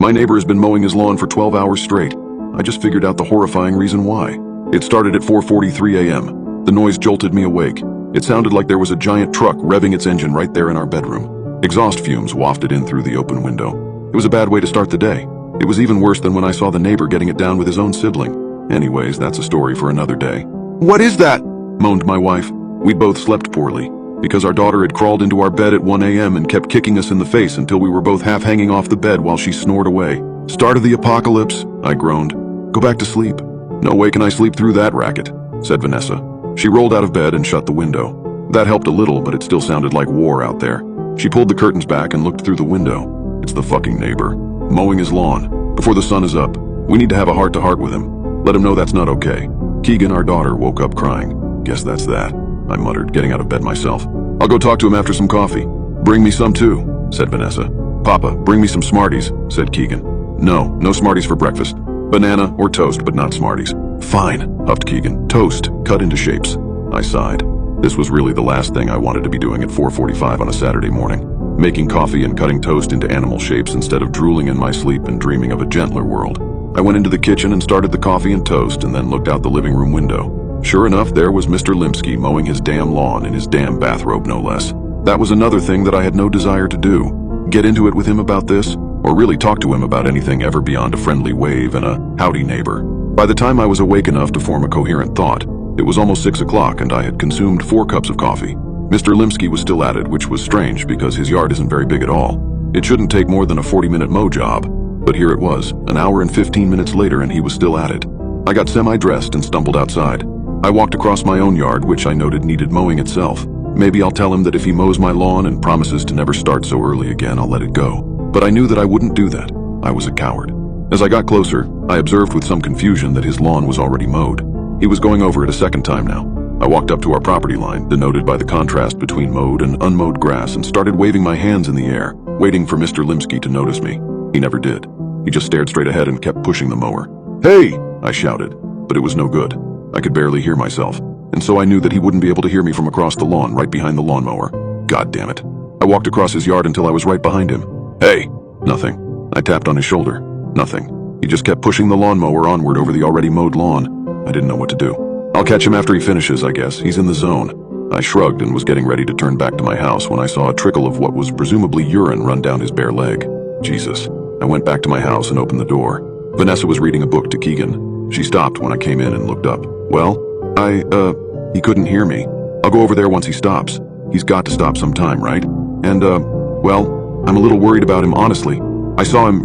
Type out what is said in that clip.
My neighbor has been mowing his lawn for 12 hours straight. I just figured out the horrifying reason why. It started at 4:43 a.m. The noise jolted me awake. It sounded like there was a giant truck revving its engine right there in our bedroom. Exhaust fumes wafted in through the open window. It was a bad way to start the day. It was even worse than when I saw the neighbor getting it down with his own sibling. Anyways, that's a story for another day. "What is that?" moaned my wife. We'd both slept poorly, because our daughter had crawled into our bed at 1 a.m. and kept kicking us in the face until we were both half hanging off the bed while she snored away. "Start of the apocalypse," I groaned. "Go back to sleep." "No way can I sleep through that racket," said Vanessa. She rolled out of bed and shut the window. That helped a little, but it still sounded like war out there. She pulled the curtains back and looked through the window. "It's the fucking neighbor, mowing his lawn, before the sun is up. We need to have a heart-to-heart with him. Let him know that's not okay." Keegan, our daughter, woke up crying. "Guess that's that," I muttered, getting out of bed myself. "I'll go talk to him after some coffee." "Bring me some too," said Vanessa. "Papa, bring me some Smarties," said Keegan. No Smarties for breakfast. Banana or toast, but not Smarties." "Fine," huffed Keegan. "Toast, cut into shapes." I sighed. This was really the last thing I wanted to be doing at 4:45 on a Saturday morning. Making coffee and cutting toast into animal shapes instead of drooling in my sleep and dreaming of a gentler world. I went into the kitchen and started the coffee and toast and then looked out the living room window. Sure enough, there was Mr. Limsky mowing his damn lawn in his damn bathrobe, no less. That was another thing that I had no desire to do. Get into it with him about this, or really talk to him about anything ever beyond a friendly wave and a howdy neighbor. By the time I was awake enough to form a coherent thought, it was almost 6 o'clock and I had consumed 4 cups of coffee. Mr. Limsky was still at it, which was strange because his yard isn't very big at all. It shouldn't take more than a 40-minute mow job, but here it was, an hour and 15 minutes later, and he was still at it. I got semi-dressed and stumbled outside. I walked across my own yard, which I noted needed mowing itself. Maybe I'll tell him that if he mows my lawn and promises to never start so early again, I'll let it go. But I knew that I wouldn't do that. I was a coward. As I got closer, I observed with some confusion that his lawn was already mowed. He was going over it a second time now. I walked up to our property line, denoted by the contrast between mowed and unmowed grass, and started waving my hands in the air, waiting for Mr. Limsky to notice me. He never did. He just stared straight ahead and kept pushing the mower. "Hey!" I shouted, but it was no good. I could barely hear myself, and so I knew that he wouldn't be able to hear me from across the lawn right behind the lawnmower. God damn it. I walked across his yard until I was right behind him. "Hey!" Nothing. I tapped on his shoulder. Nothing. He just kept pushing the lawnmower onward over the already mowed lawn. I didn't know what to do. "I'll catch him after he finishes, I guess. He's in the zone." I shrugged and was getting ready to turn back to my house when I saw a trickle of what was presumably urine run down his bare leg. Jesus. I went back to my house and opened the door. Vanessa was reading a book to Keegan. She stopped when I came in and looked up. "Well, he couldn't hear me. I'll go over there once he stops. He's got to stop sometime, right? And, well, I'm a little worried about him, honestly. I saw him,